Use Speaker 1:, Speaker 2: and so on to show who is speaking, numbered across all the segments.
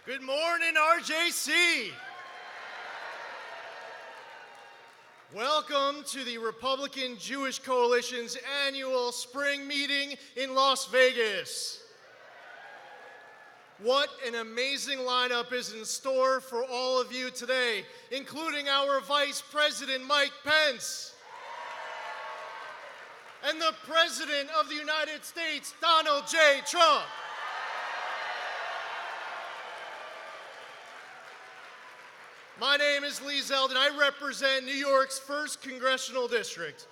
Speaker 1: Good morning, RJC. Welcome to the Republican Jewish Coalition's annual spring meeting in Las Vegas. What an amazing lineup is in store for all of you today, including our Vice President, Mike Pence, and the President of the United States, Donald J. Trump. My name is Zeldin. I represent New York's 1st Congressional District.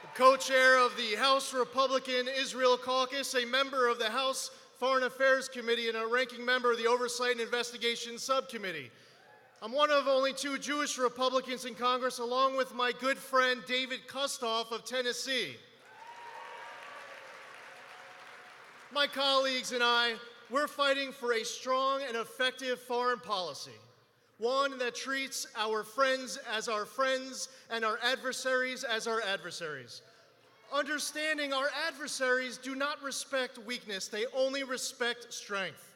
Speaker 1: The co-chair of the House Republican Israel Caucus, a member of the House Foreign Affairs Committee, and a ranking member of the Oversight and Investigation Subcommittee. I'm one of only 2 Jewish Republicans in Congress, along with my good friend David Kustoff of Tennessee. My colleagues and I, we're fighting for a strong and effective foreign policy. One that treats our friends as our friends and our adversaries as our adversaries. Understanding our adversaries do not respect weakness, they only respect strength.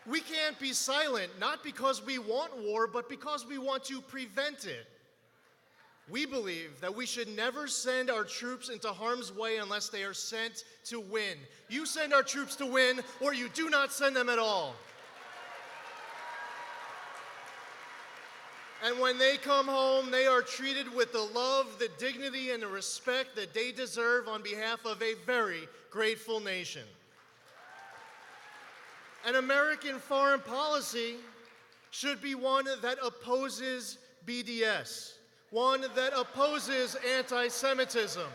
Speaker 1: We can't be silent, not because we want war, but because we want to prevent it. We believe that we should never send our troops into harm's way unless they are sent to win. You send our troops to win, or you do not send them at all. And when they come home, they are treated with the love, the dignity, and the respect that they deserve on behalf of a very grateful nation. An American foreign policy should be one that opposes BDS, one that opposes anti-Semitism.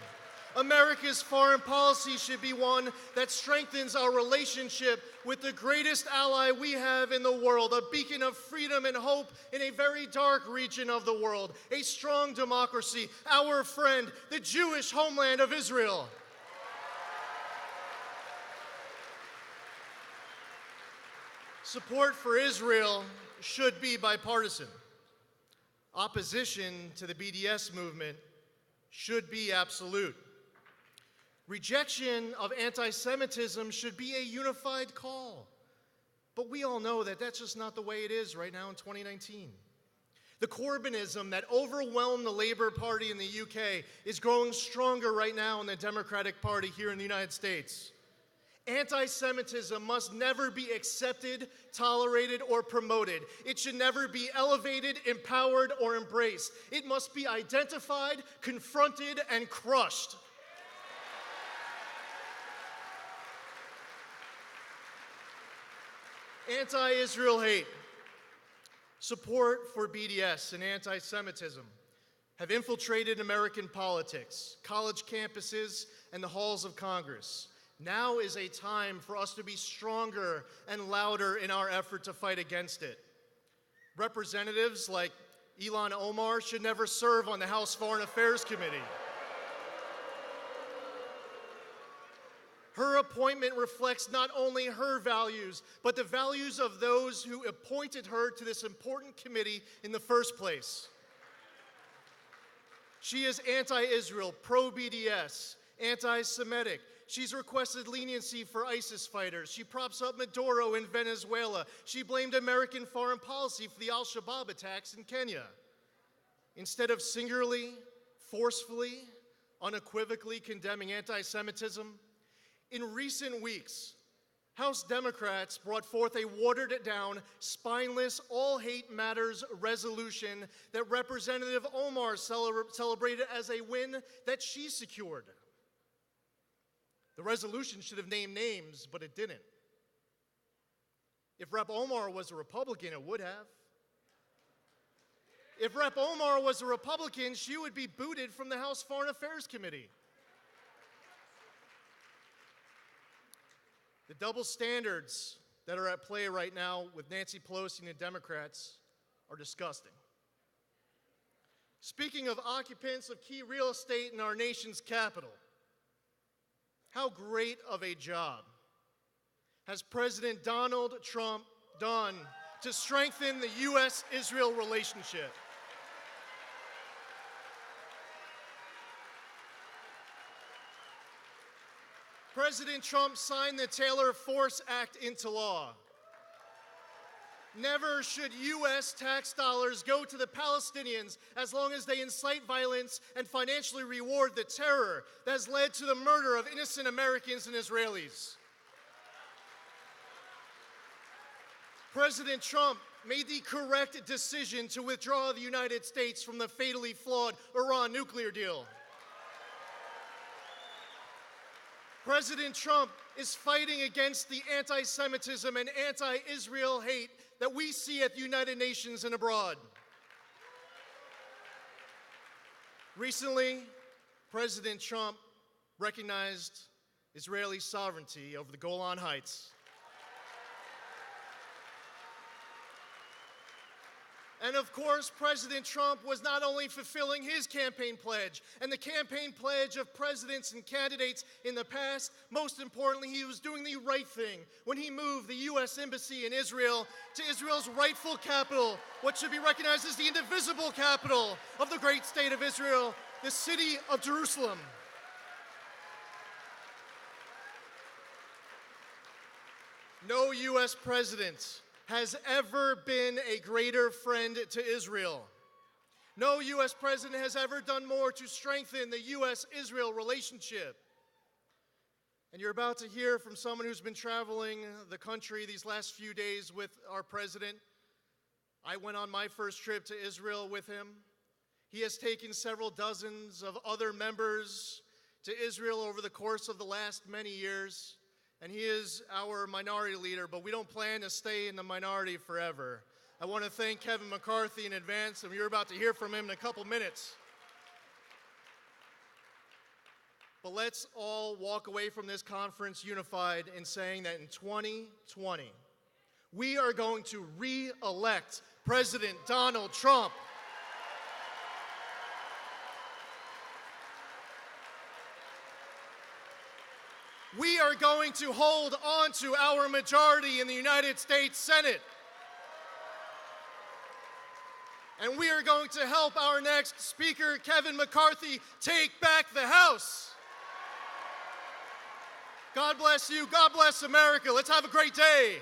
Speaker 1: America's foreign policy should be one that strengthens our relationship with the greatest ally we have in the world, a beacon of freedom and hope in a very dark region of the world, a strong democracy, our friend, the Jewish homeland of Israel. Support for Israel should be bipartisan. Opposition to the BDS movement should be absolute. Rejection of anti-Semitism should be a unified call. But we all know that that's just not the way it is right now in 2019. The Corbynism that overwhelmed the Labour Party in the UK is growing stronger right now in the Democratic Party here in the United States. Anti-Semitism must never be accepted, tolerated, or promoted. It should never be elevated, empowered, or embraced. It must be identified, confronted, and crushed. Anti-Israel hate, support for BDS, and anti-Semitism have infiltrated American politics, college campuses, and the halls of Congress. Now is a time for us to be stronger and louder in our effort to fight against it. Representatives like Ilhan Omar should never serve on the House Foreign Affairs Committee. Her appointment reflects not only her values, but the values of those who appointed her to this important committee in the first place. She is anti-Israel, pro-BDS, anti-Semitic. She's requested leniency for ISIS fighters. She props up Maduro in Venezuela. She blamed American foreign policy for the al-Shabaab attacks in Kenya. Instead of singularly, forcefully, unequivocally condemning anti-Semitism, in recent weeks, House Democrats brought forth a watered-down, spineless, all-hate matters resolution that Representative Omar celebrated as a win that she secured. The resolution should have named names, but it didn't. If Rep. Omar was a Republican, it would have. If Rep. Omar was a Republican, she would be booted from the House Foreign Affairs Committee. The double standards that are at play right now with Nancy Pelosi and the Democrats are disgusting. Speaking of occupants of key real estate in our nation's capital, how great of a job has President Donald Trump done to strengthen the U.S.-Israel relationship? President Trump signed the Taylor Force Act into law. Never should U.S. tax dollars go to the Palestinians as long as they incite violence and financially reward the terror that has led to the murder of innocent Americans and Israelis. President Trump made the correct decision to withdraw the United States from the fatally flawed Iran nuclear deal. President Trump is fighting against the anti-Semitism and anti-Israel hate that we see at the United Nations and abroad. Recently, President Trump recognized Israeli sovereignty over the Golan Heights. And of course, President Trump was not only fulfilling his campaign pledge and the campaign pledge of presidents and candidates in the past, most importantly, he was doing the right thing when he moved the U.S. Embassy in Israel to Israel's rightful capital, what should be recognized as the indivisible capital of the great state of Israel, the city of Jerusalem. No U.S. president has ever been a greater friend to Israel. No U.S. president has ever done more to strengthen the U.S.-Israel relationship. And you're about to hear from someone who's been traveling the country these last few days with our president. I went on my first trip to Israel with him. He has taken several dozens of other members to Israel over the course of the last many years. And he is our minority leader, but we don't plan to stay in the minority forever. I want to thank Kevin McCarthy in advance, and you're about to hear from him in a couple minutes. But let's all walk away from this conference unified in saying that in 2020, we are going to re-elect President Donald Trump. We are going to hold on to our majority in the United States Senate. And we are going to help our next speaker, Kevin McCarthy, take back the House. God bless you. God bless America. Let's have a great day.